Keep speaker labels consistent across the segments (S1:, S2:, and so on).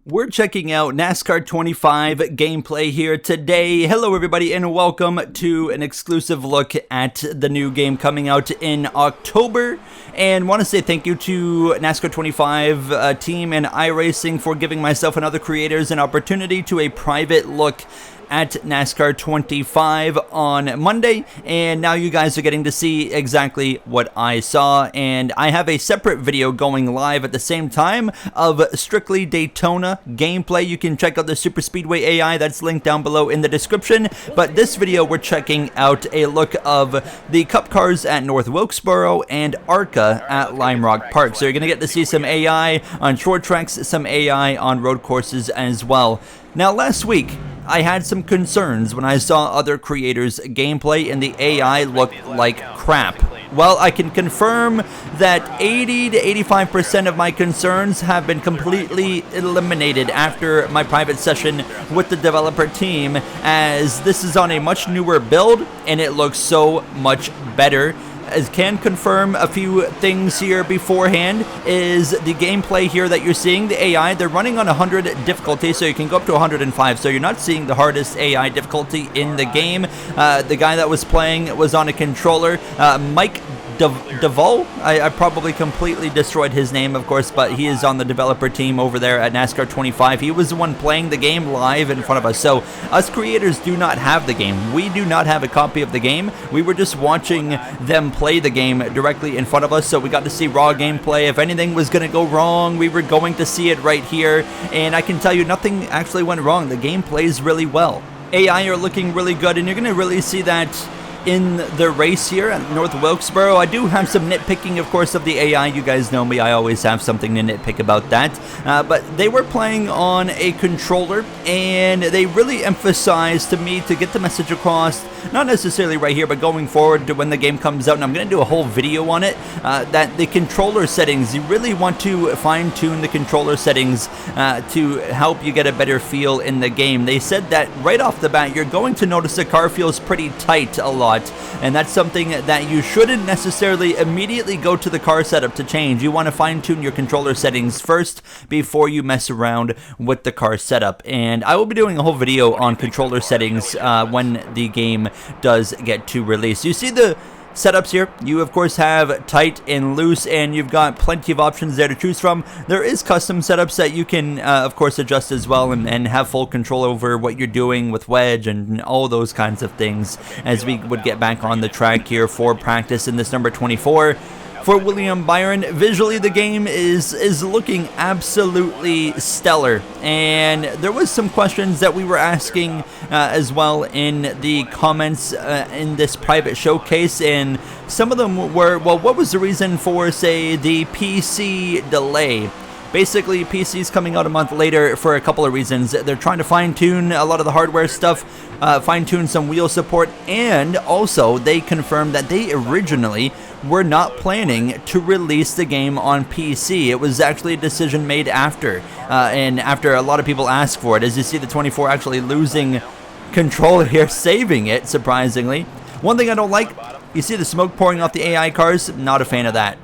S1: We're checking out NASCAR 25 gameplay here today. Hello everybody and welcome to an exclusive look at the new game coming out in October. And want to say thank you to NASCAR 25 team and iRacing for giving myself and other creators an opportunity to a private look at NASCAR 25 on Monday, and now you guys are getting to see exactly what I saw. And I have a separate video going live at the same time of strictly Daytona gameplay. You can check out the Super Speedway AI, that's linked down below in the description. But this video we're checking out a look of the Cup cars at North Wilkesboro and Arca at Lime Rock Park. So you're gonna get to see some AI on short tracks, some AI on road courses as well. Now last week I had some concerns when I saw other creators' gameplay and the AI looked like crap. Well, I can confirm that 80 to 85% of my concerns have been completely eliminated after my private session with the developer team, as this is on a much newer build and it looks so much better. As can confirm a few things here beforehand is the gameplay here that you're seeing, the AI, they're running on 100 difficulty, so you can go up to 105, so you're not seeing the hardest AI difficulty in the game. The guy that was playing was on a controller, Mike DeVol. I probably completely destroyed his name, of course, but he is on the developer team over there at NASCAR 25. He was the one playing the game live in front of us. So us creators do not have the game. We do not have a copy of the game. We were just watching them play the game directly in front of us, so we got to see raw gameplay. If anything was going to go wrong, we were going to see it right here, and I can tell you nothing actually went wrong. The game plays really well. AI are looking really good, and you're going to really see that in the race here at North Wilkesboro. I do have some nitpicking, of course, of the AI. You guys know me, I always have something to nitpick about that. But they were playing on a controller, and they really emphasized to me to get the message across, not necessarily right here, but going forward to when the game comes out, and I'm going to do a whole video on it, that the controller settings, you really want to fine-tune the controller settings to help you get a better feel in the game. They said that right off the bat, you're going to notice the car feels pretty tight a lot. And that's something that you shouldn't necessarily immediately go to the car setup to change. You want to fine-tune your controller settings first before you mess around with the car setup. And I will be doing a whole video on controller settings when the game does get to release. You see the setups here. You of course have tight and loose, and you've got plenty of options there to choose from. There is custom setups that you can of course adjust as well, and have full control over what you're doing with wedge and all those kinds of things as we would get back on the track here for practice in this number 24. For William Byron, visually the game is looking absolutely stellar, and there was some questions that we were asking as well in the comments in this private showcase, and some of them were, well, what was the reason for, say, the PC delay? Basically, PC's coming out a month later for a couple of reasons. They're trying to fine-tune a lot of the hardware stuff, fine-tune some wheel support, and also they confirmed that they originally were not planning to release the game on PC. It was actually a decision made after, and after a lot of people asked for it. As you see, the 24 actually losing control here, saving it, surprisingly. One thing I don't like, you see the smoke pouring off the AI cars? Not a fan of that.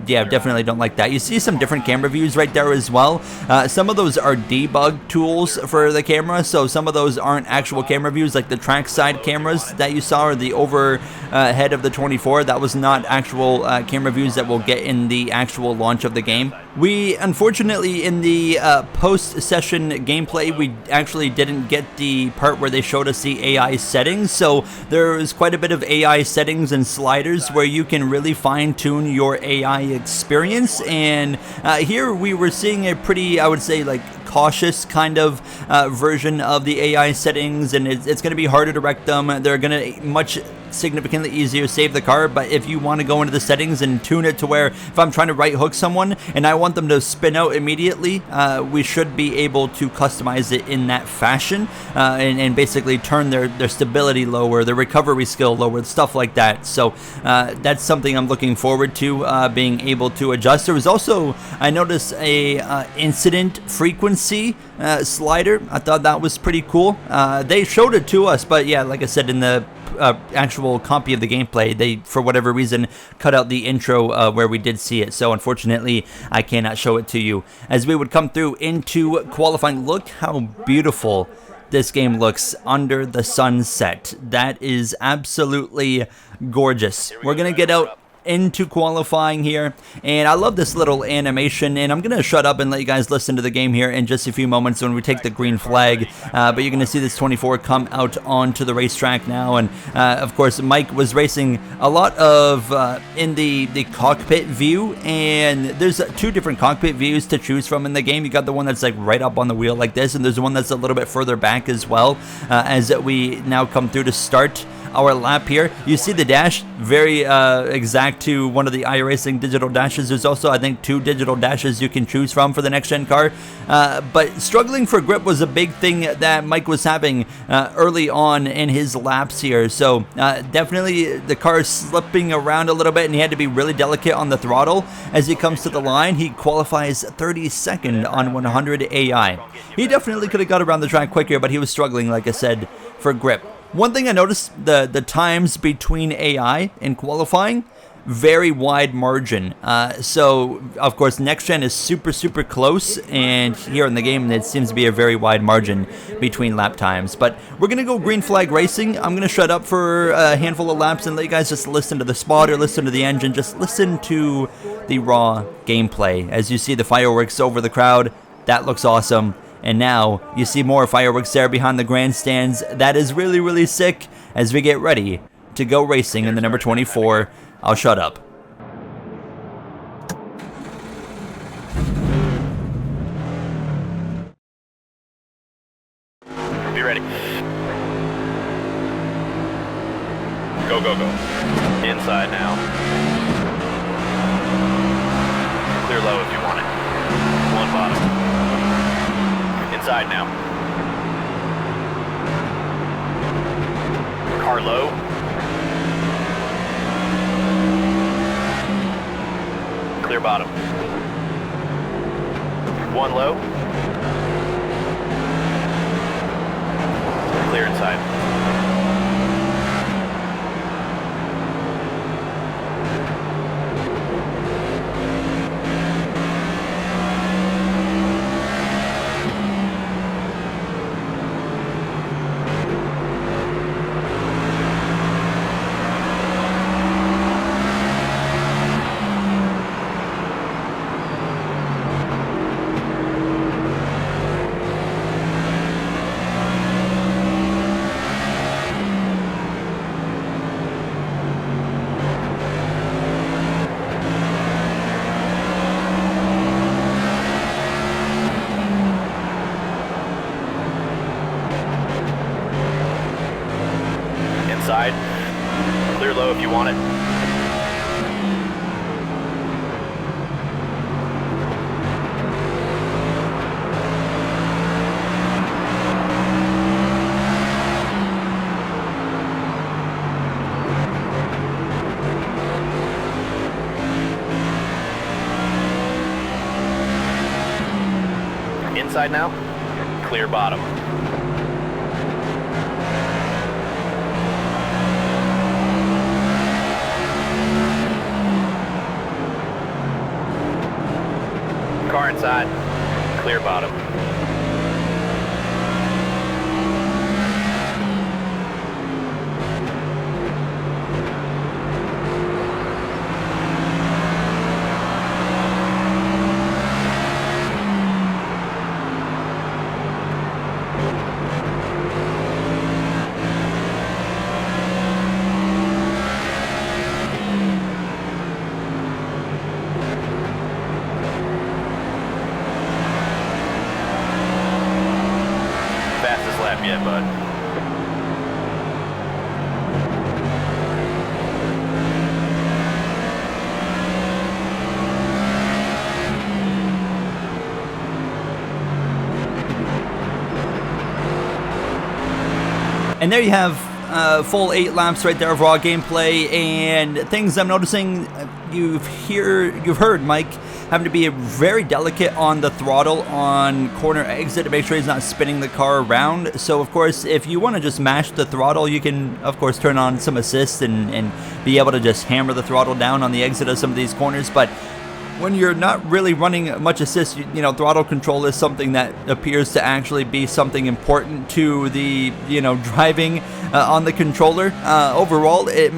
S1: Yeah, definitely don't like that. You see some different camera views right there as well. Some of those are debug tools for the camera, so some of those aren't actual camera views, like the trackside cameras that you saw, or the overhead of the 24. That was not actual camera views that we'll get in the actual launch of the game. We, unfortunately, in the post-session gameplay, we actually didn't get the part where they showed us the AI settings, so there was quite a bit of AI settings and sliders where you can really fine-tune your AI experience, and here we were seeing a pretty, I would say, like, cautious kind of version of the AI settings, and it's going to be harder to wreck them. They're going to much significantly easier save the car, but if you want to go into the settings and tune it to where if I'm trying to right hook someone and I want them to spin out immediately, we should be able to customize it in that fashion, and basically turn their stability lower, their recovery skill lower, stuff like that. So that's something I'm looking forward to being able to adjust. There was also, I noticed, a incident frequency slider. I thought that was pretty cool. They showed it to us, but yeah, like I said, in the actual copy of the gameplay. They, for whatever reason, cut out the intro where we did see it, so unfortunately I cannot show it to you. As we would come through into qualifying, look how beautiful this game looks under the sunset. That is absolutely gorgeous. We're gonna get out into qualifying here, and I love this little animation, and I'm gonna shut up and let you guys listen to the game here in just a few moments when we take the green flag, but you're gonna see this 24 come out onto the racetrack now. And of course Mike was racing a lot of in the cockpit view, and there's two different cockpit views to choose from in the game. You got the one that's like right up on the wheel like this, and there's one that's a little bit further back as well. As we now come through to start our lap here, you see the dash very exact to one of the iRacing digital dashes. There's also, I think, 2 digital dashes you can choose from for the next gen car, but struggling for grip was a big thing that Mike was having early on in his laps here. So definitely the car is slipping around a little bit, and he had to be really delicate on the throttle as he comes to the line. He qualifies 32nd on 100 AI. He definitely could have got around the track quicker, but he was struggling, like I said, for grip. One thing I noticed, the times between AI and qualifying, very wide margin. So, of course, next gen is super close, and here in the game, it seems to be a very wide margin between lap times. But we're going to go green flag racing. I'm going to shut up for a handful of laps and let you guys just listen to the spotter, listen to the engine, just listen to the raw gameplay. As you see the fireworks over the crowd, that looks awesome. And now you see more fireworks there behind the grandstands. That is really sick as we get ready to go racing in the number 24. I'll shut up.
S2: Be ready. Go. Inside now. Clear low if you want it. 1 bottom. Inside now. Car low. Clear bottom. 1 low. Clear inside. Inside. Clear low if you want it. Inside now. Clear bottom. Car inside, clear bottom. Yet, bud.
S1: And there you have full 8 laps right there of raw gameplay, and things I'm noticing. You've heard Mike having to be very delicate on the throttle on corner exit to make sure he's not spinning the car around. So of course, if you want to just mash the throttle, you can of course turn on some assist and be able to just hammer the throttle down on the exit of some of these corners. But when you're not really running much assist, you know, throttle control is something that appears to actually be something important to the, you know, driving on the controller. Overall, it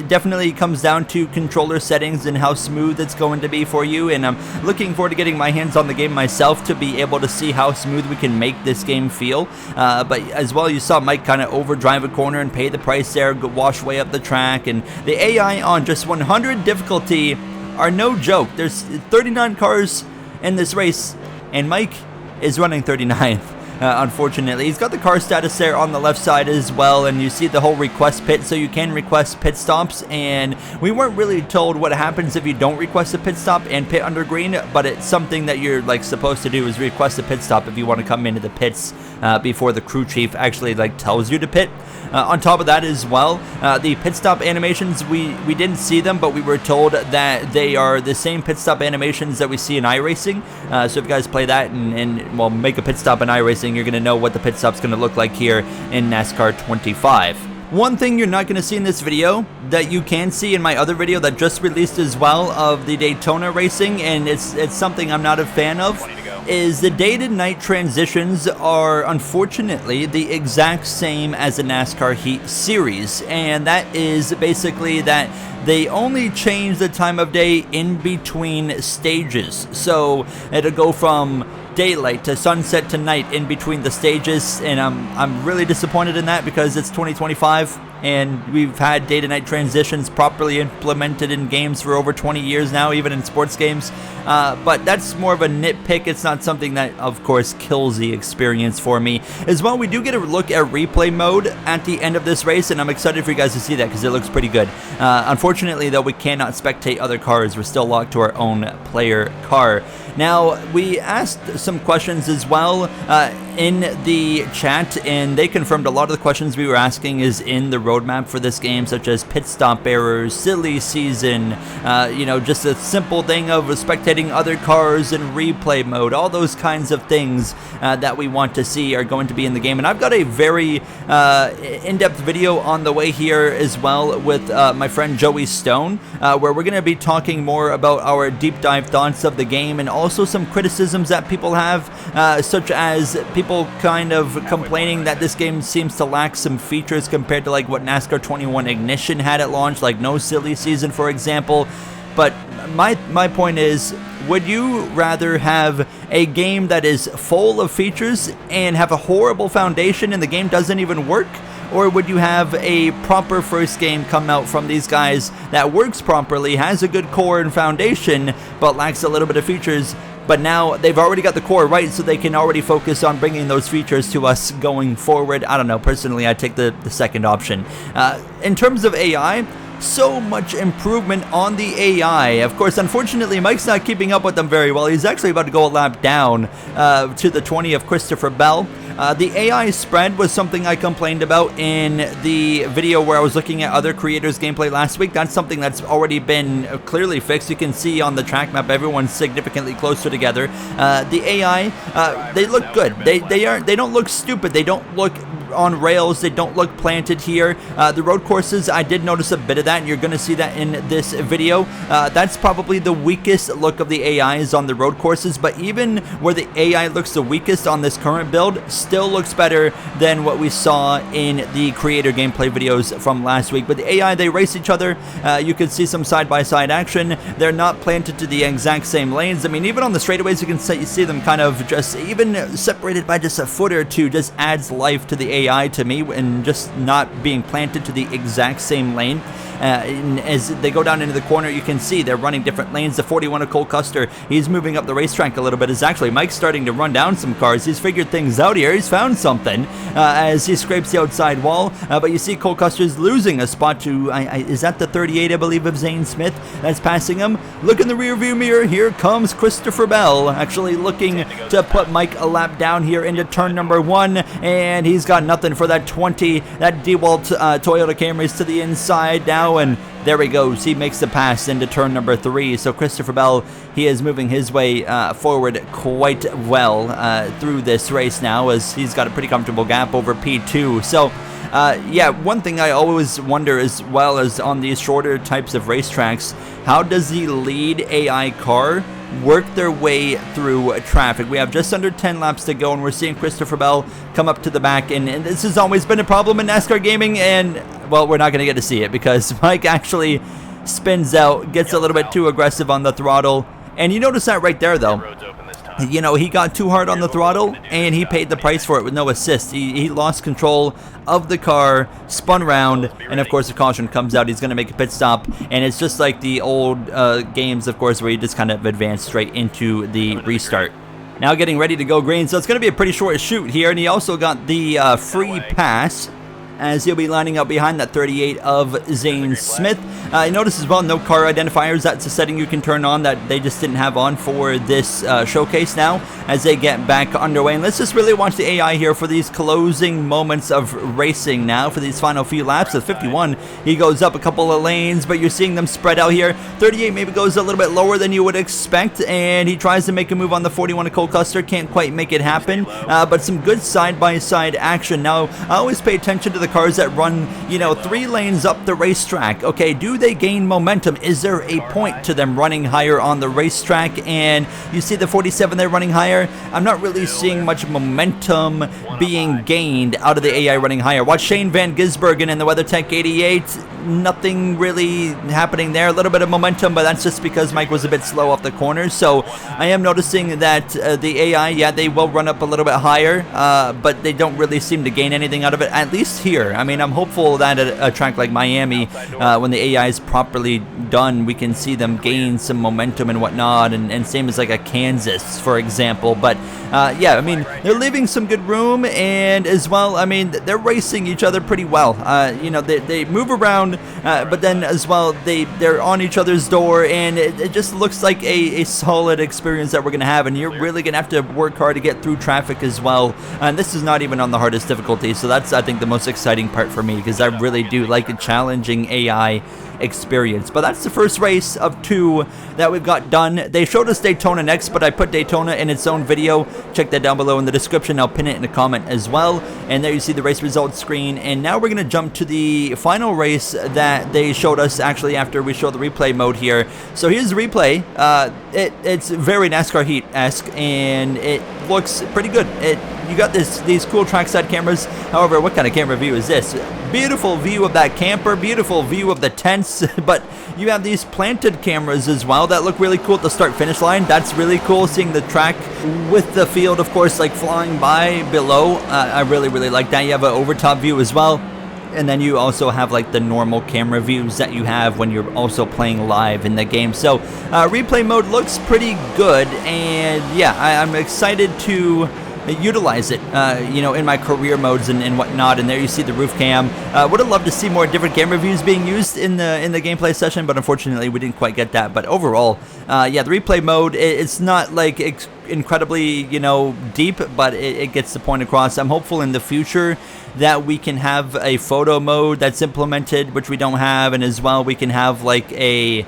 S1: definitely comes down to controller settings and how smooth it's going to be for you, and I'm looking forward to getting my hands on the game myself to be able to see how smooth we can make this game feel. But as well, you saw Mike kind of overdrive a corner and pay the price there, wash way up the track, and the AI on just 100 difficulty are no joke. There's 39 cars in this race, and Mike is running 39th. Unfortunately, he's got the car status there on the left side as well, and you see the whole request pit, so you can request pit stops, and we weren't really told what happens if you don't request a pit stop and pit under green, but it's something that you're like supposed to do, is request a pit stop if you want to come into the pits before the crew chief actually like tells you to pit. On top of that as well, the pit stop animations, we didn't see them, but we were told that they are the same pit stop animations that we see in iRacing. So if you guys play that and well, make a pit stop in iRacing, you're going to know what the pit stop's going to look like here in NASCAR 25. One thing you're not going to see in this video that you can see in my other video that just released as well of the Daytona racing, and it's something I'm not a fan of, is the day to night transitions are unfortunately the exact same as the NASCAR Heat Series, and that is basically that they only change the time of day in between stages. So it'll go from daylight to sunset to night in between the stages, and I'm really disappointed in that because it's 2025 and we've had day to night transitions properly implemented in games for over 20 years now, even in sports games. But that's more of a nitpick. It's not something that of course kills the experience for me. As well, we do get a look at replay mode at the end of this race, and I'm excited for you guys to see that because it looks pretty good. Unfortunately though, we cannot spectate other cars. We're still locked to our own player car. Now, we asked some questions as well in the chat, and they confirmed a lot of the questions we were asking is in the roadmap for this game, such as pit stop errors, silly season, you know, just a simple thing of spectating other cars in replay mode. All those kinds of things that we want to see are going to be in the game. And I've got a very in-depth video on the way here as well with my friend Joey Stone, where we're going to be talking more about our deep dive thoughts of the game and also some criticisms that people have, such as people kind of complaining that this game seems to lack some features compared to like what NASCAR 21 Ignition had at launch, like no silly season, for example. But my point is, would you rather have a game that is full of features and have a horrible foundation and the game doesn't even work? Or would you have a proper first game come out from these guys that works properly, has a good core and foundation, but lacks a little bit of features, but now they've already got the core right, so they can already focus on bringing those features to us going forward? I don't know. Personally, I take the second option. In terms of AI, so much improvement on the AI. Of course, unfortunately, Mike's not keeping up with them very well. He's actually about to go a lap down to the 20 of Christopher Bell. The AI spread was something I complained about in the video where I was looking at other creators' gameplay last week. That's something that's already been clearly fixed. You can see on the track map everyone's significantly closer together. The AI, they look good. They don't look stupid. They don't look on rails. They don't look planted here. The road courses, I did notice a bit of that, and you're going to see that in this video. That's probably the weakest look of the AIs on the road courses, but even where the AI looks the weakest on this current build, still looks better than what we saw in the creator gameplay videos from last week. But the AI, they race each other. You can see some side-by-side action. They're not planted to the exact same lanes. I mean, even on the straightaways, you can see them kind of just even separated by just a foot or two. Just adds life to the AI to me, and just not being planted to the exact same lane. And as they go down into the corner, you can see they're running different lanes. The 41 of Cole Custer, he's moving up the racetrack a little bit. Is actually Mike's starting to run down some cars. He's figured things out here. He's found something as he scrapes the outside wall. But you see Cole Custer's losing a spot to, is that the 38, I believe, of Zane Smith that's passing him? Look in the rear view mirror. Here comes Christopher Bell, actually looking to put Mike a lap down here into turn number 1, and he's got nothing for that 20, that DeWalt Toyota Camrys to the inside now. now, and there he goes. He makes the pass into turn number 3. So Christopher Bell, he is moving his way forward quite well through this race now, as he's got a pretty comfortable gap over P2. So yeah, one thing I always wonder, as well as on these shorter types of racetracks, how does the lead AI car work their way through traffic? We have just under 10 laps to go, and we're seeing Christopher Bell come up to the back, and this has always been a problem in NASCAR gaming, and, well, we're not going to get to see it because Mike actually spins out, gets a little bit too aggressive on the throttle, and you notice that right there, though. You know, he got too hard on the throttle, and he paid the price for it with no assist. He lost control of the car, spun around, and of course the caution comes out. He's going to make a pit stop, and it's just like the old games, of course, where you just kind of advance straight into the restart. Now getting ready to go green, so it's going to be a pretty short shoot here, and he also got the free pass, as he'll be lining up behind that 38 of Zane Smith. You notice as well, no car identifiers. That's a setting you can turn on that they just didn't have on for this showcase now, as they get back underway. And let's just really watch the AI here for these closing moments of racing now, for these final few laps. Of 51, he goes up a couple of lanes, but you're seeing them spread out here. 38 maybe goes a little bit lower than you would expect, and he tries to make a move on the 41 of Cole Custer. Can't quite make it happen, but some good side-by-side action. Now, I always pay attention to the cars that run, you know, 3 lanes up the racetrack. Okay, do they gain momentum? Is there a point to them running higher on the racetrack? And you see the 47 there running higher. I'm not really seeing much momentum being gained out of the AI running higher. Watch Shane Van Gisbergen in the WeatherTech 88. Nothing really happening there. A little bit of momentum, but that's just because Mike was a bit slow off the corners. So I am noticing that the AI, yeah, they will run up a little bit higher, but they don't really seem to gain anything out of it, at least here. I mean, I'm hopeful that at a track like Miami, when the AI is properly done, we can see them gain some momentum and whatnot, and same as like a Kansas, for example. But yeah, I mean, they're leaving some good room, and as well, I mean, they're racing each other pretty well. You know, they move around, but then as well, they're on each other's door, and it just looks like a solid experience that we're going to have, and you're really going to have to work hard to get through traffic as well. And this is not even on the hardest difficulty, so that's, I think, the most exciting part for me, because I really do like a challenging AI experience. But that's the first race of 2 that we've got done. They showed us Daytona next, but I put Daytona in its own video. Check that down below in the description. I'll pin it in a comment as well. And there you see the race results screen. And now we're going to jump to the final race that they showed us actually after we showed the replay mode here. So here's the replay. It's very NASCAR Heat-esque, and it looks pretty good. You got these cool trackside cameras. However, what kind of camera view is this? Beautiful view of that camper, beautiful view of the tents, but you have these planted cameras as well that look really cool at the start-finish line. That's really cool, seeing the track with the field, of course, like flying by below. I really, really like that. You have an overtop view as well. And then you also have like the normal camera views that you have when you're also playing live in the game. So replay mode looks pretty good, and yeah, I'm excited to utilize it, you know, in my career modes and whatnot. And there you see the roof cam. Would have loved to see more different camera views being used in the gameplay session, but unfortunately we didn't quite get that. But overall, yeah, the replay mode, it's not like incredibly, you know, deep, but it gets the point across. I'm hopeful in the future that we can have a photo mode that's implemented, which we don't have, and as well we can have like an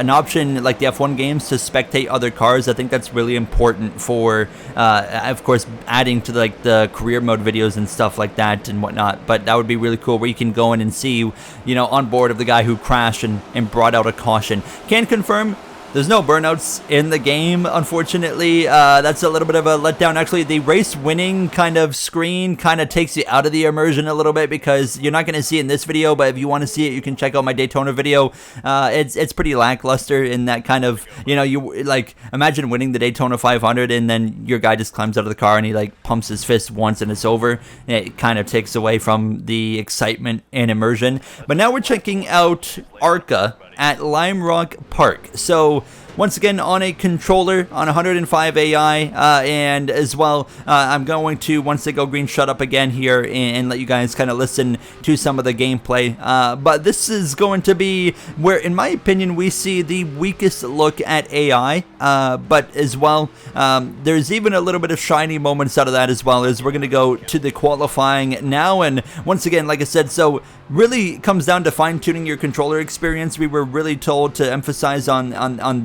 S1: option like the F1 games to spectate other cars. I think that's really important for, of course, adding to like the career mode videos and stuff like that and whatnot. But that would be really cool, where you can go in and see, you know, on board of the guy who crashed and brought out a caution. Can confirm there's no burnouts in the game, unfortunately. That's a little bit of a letdown. Actually, the race winning kind of screen kind of takes you out of the immersion a little bit, because you're not going to see it in this video, but if you want to see it, you can check out my Daytona video. It's pretty lackluster in that kind of, you know, you like imagine winning the Daytona 500 and then your guy just climbs out of the car and he like pumps his fist once and it's over. It kind of takes away from the excitement and immersion. But now we're checking out Arca at Lime Rock Park. So once again on a controller on 105 AI, and as well, I'm going to, once they go green, shut up again here and let you guys kind of listen to some of the gameplay. But this is going to be where, in my opinion, we see the weakest look at AI, but as well, there's even a little bit of shiny moments out of that as well, as we're going to go to the qualifying now. And once again, like I said, so really comes down to fine-tuning your controller experience. We were really told to emphasize on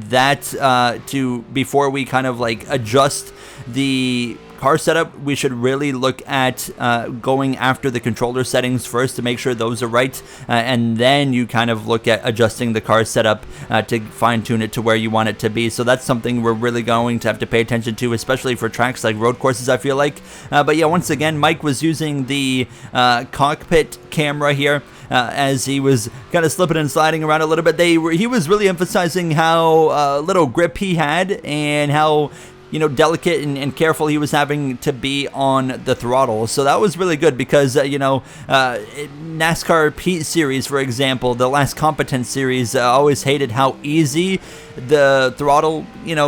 S1: that before we kind of like adjust the car setup. We should really look at going after the controller settings first to make sure those are right, and then you kind of look at adjusting the car setup to fine-tune it to where you want it to be. So that's something we're really going to have to pay attention to, especially for tracks like road courses, I feel like. But yeah, once again, Mike was using the cockpit camera here as he was kind of slipping and sliding around a little bit. He was really emphasizing how little grip he had and how delicate and careful he was having to be on the throttle. So that was really good because, NASCAR Pete series, for example, the last competence series, always hated how easy the throttle,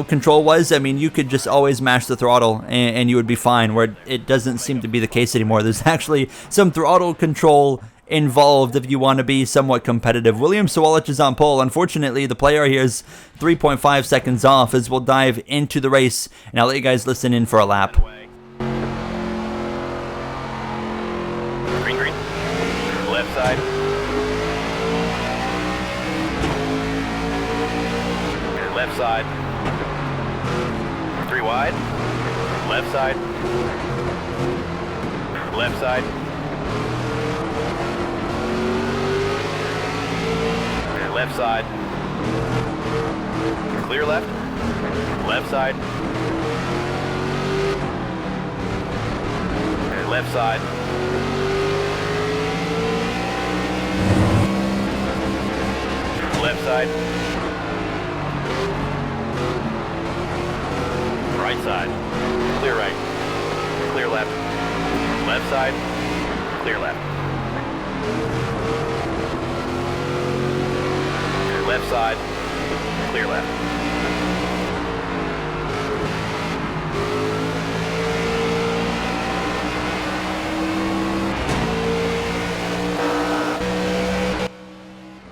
S1: control was. I mean, you could just always mash the throttle and you would be fine, where it doesn't seem to be the case anymore. There's actually some throttle control involved if you want to be somewhat competitive. William Sawalich is on pole. Unfortunately, the player here is 3.5 seconds off, as we'll dive into the race, and I'll let you guys listen in for a lap.
S2: Green, green. Left side. Left side. 3 wide. Left side. Left side. Left side. Clear left. Left side. Left side. Left side. Right side. Clear right. Clear left. Left side. Clear left. Left side, clear left.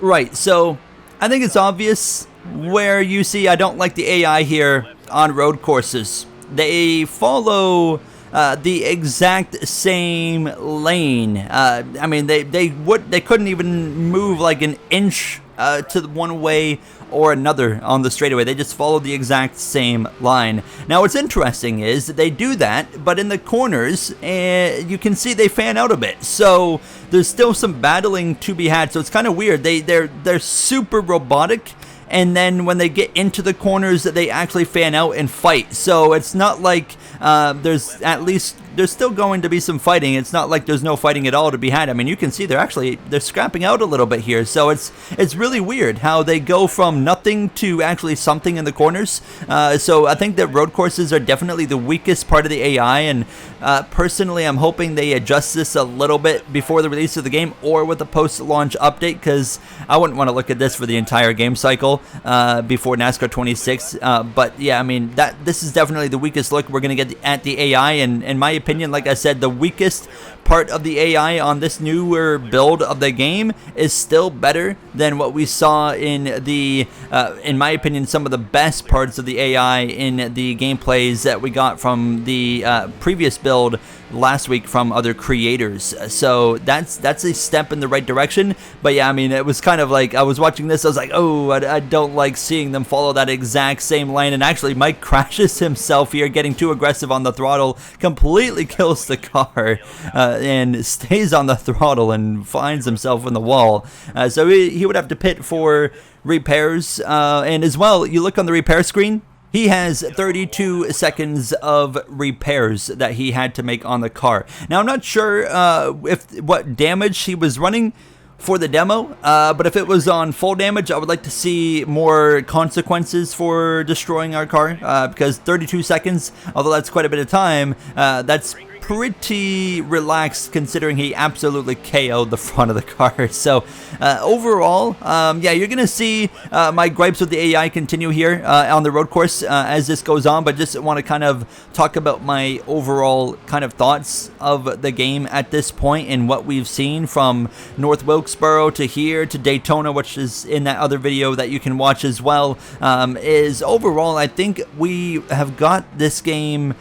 S1: Right, so I think it's obvious where you see I don't like the AI here on road courses. They follow the exact same lane. I mean, they couldn't even move like an inch to one way or another on the straightaway. They just follow the exact same line. Now, what's interesting is that they do that, but in the corners, you can see they fan out a bit. So there's still some battling to be had. So it's kind of weird. They're super robotic. And then when they get into the corners, they actually fan out and fight. So it's not like there's still going to be some fighting. It's not like there's no fighting at all to be had. I mean, you can see they're scrapping out a little bit here. So it's really weird how they go from nothing to actually something in the corners. So I think that road courses are definitely the weakest part of the AI. And personally, I'm hoping they adjust this a little bit before the release of the game or with a post-launch update, because I wouldn't want to look at this for the entire game cycle before NASCAR 26. But yeah, I mean, this is definitely the weakest look we're going to get at the AI. And in my opinion, like I said, the weakest part of the AI on this newer build of the game is still better than what we saw in the, in my opinion, some of the best parts of the AI in the gameplays that we got from the previous build last week from other creators. So that's a step in the right direction. But yeah, I mean, it was kind of like I was watching this, I was like, oh, I don't like seeing them follow that exact same lane. And actually, Mike crashes himself here, getting too aggressive on the throttle, completely kills the car and stays on the throttle and finds himself in the wall. So he would have to pit for repairs. And as well, you look on the repair screen, he has 32 seconds of repairs that he had to make on the car. Now, I'm not sure what damage he was running for the demo, but if it was on full damage, I would like to see more consequences for destroying our car, because 32 seconds, although that's quite a bit of time, that's pretty relaxed considering he absolutely KO'd the front of the car. So overall, yeah, you're going to see my gripes with the AI continue here on the road course as this goes on, but just want to kind of talk about my overall kind of thoughts of the game at this point and what we've seen from North Wilkesboro to here to Daytona, which is in that other video that you can watch as well. Is overall, I think we have got this game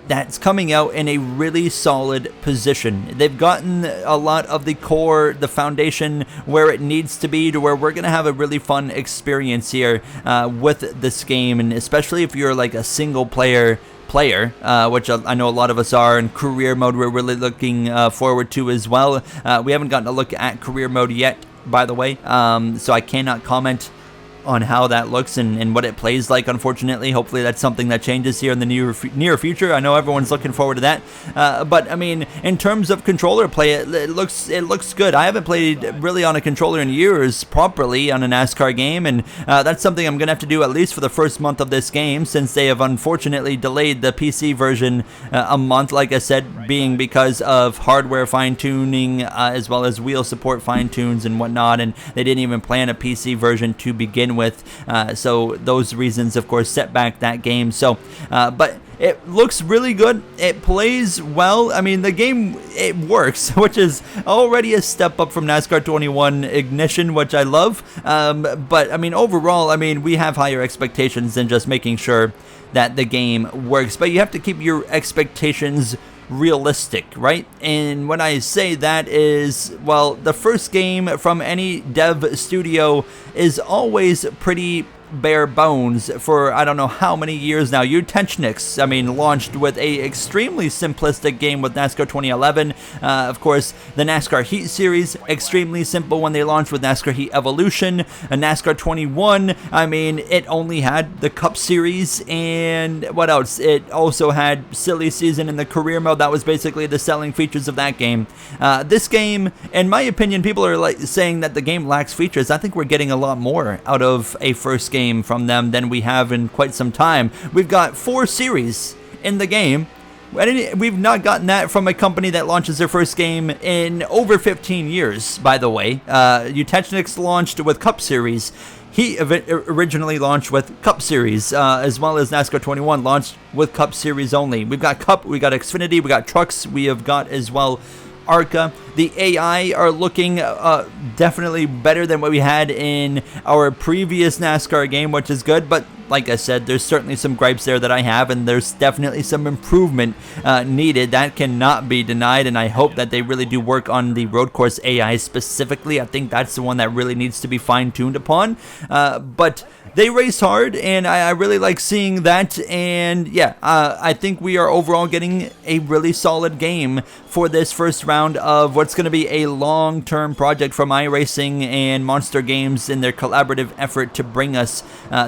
S1: that's coming out in a really solid position. They've gotten a lot of the core, the foundation where it needs to be, to where we're going to have a really fun experience here with this game, and especially if you're like a single player, which I know a lot of us are, and career mode we're really looking forward to as well. We haven't gotten a look at career mode yet, by the way, so I cannot comment on how that looks and what it plays like, unfortunately. Hopefully that's something that changes here in the near future. I know everyone's looking forward to that, but I mean, in terms of controller play, it looks good. I haven't played really on a controller in years properly on a NASCAR game, and that's something I'm gonna have to do at least for the first month of this game, since they have unfortunately delayed the PC version a month, like I said, being because of hardware fine-tuning as well as wheel support fine-tunes and whatnot, and they didn't even plan a PC version to begin with, so those reasons of course set back that game. So but it looks really good, it plays well. I mean, the game, it works, which is already a step up from NASCAR 21 Ignition, which I love, but I mean, overall, I mean, we have higher expectations than just making sure that the game works, but you have to keep your expectations realistic, right? And when I say that is, well, the first game from any dev studio is always pretty bare bones for I don't know how many years now. Utenchniks, I mean, launched with a extremely simplistic game with NASCAR 2011. Of course, the NASCAR Heat series, extremely simple when they launched with NASCAR Heat Evolution. And NASCAR 21, I mean, it only had the Cup series, and what else? It also had silly season in the career mode. That was basically the selling features of that game. This game, in my opinion, people are like saying that the game lacks features. I think we're getting a lot more out of a first game from them than we have in quite some time. We've got 4 series in the game. We've not gotten that from a company that launches their first game in over 15 years, by the way. Utenchniks launched with Cup Series. He originally launched with Cup Series, as well as NASCAR 21 launched with Cup Series only. We've got Cup, we got Xfinity, we got Trucks, we have got as well Arca. The AI are looking definitely better than what we had in our previous NASCAR game, which is good, but like I said, there's certainly some gripes there that I have, and there's definitely some improvement needed. That cannot be denied, and I hope that they really do work on the road course AI specifically. I think that's the one that really needs to be fine-tuned upon, but they race hard, and I really like seeing that, and yeah, I think we are overall getting a really solid game for this first round of what's going to be a long-term project from iRacing and Monster Games in their collaborative effort to bring us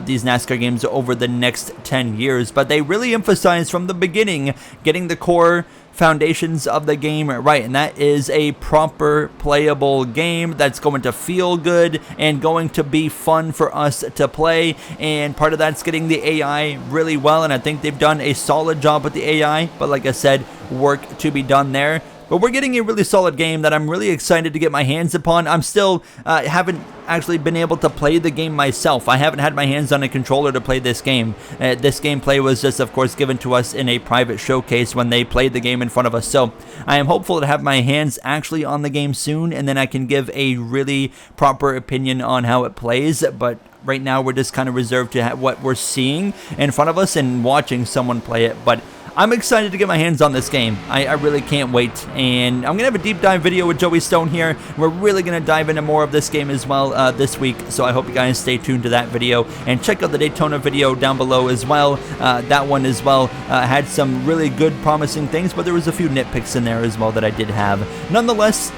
S1: these NASCAR games over the next 10 years. But they really emphasize from the beginning getting the core foundations of the game right, and that is a proper playable game that's going to feel good and going to be fun for us to play, and part of that's getting the AI really well, and I think they've done a solid job with the AI, but like I said, work to be done there. But we're getting a really solid game that I'm really excited to get my hands upon. I'm still haven't actually been able to play the game myself. I haven't had my hands on a controller to play this game. This gameplay was just, of course, given to us in a private showcase when they played the game in front of us. So I am hopeful to have my hands actually on the game soon, and then I can give a really proper opinion on how it plays. But right now we're just kind of reserved to what we're seeing in front of us and watching someone play it. But I'm excited to get my hands on this game. I really can't wait, and I'm going to have a deep dive video with Joey Stone here. We're really going to dive into more of this game as well this week, so I hope you guys stay tuned to that video, and check out the Daytona video down below as well. That one as well had some really good promising things, but there was a few nitpicks in there as well that I did have. Nonetheless,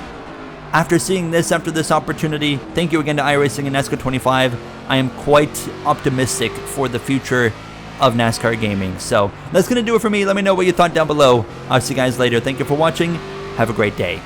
S1: after seeing this, after this opportunity, thank you again to iRacing and NASCAR 25. I am quite optimistic for the future of NASCAR gaming. So that's going to do it for me. Let me know what you thought down below. I'll see you guys later. Thank you for watching. Have a great day.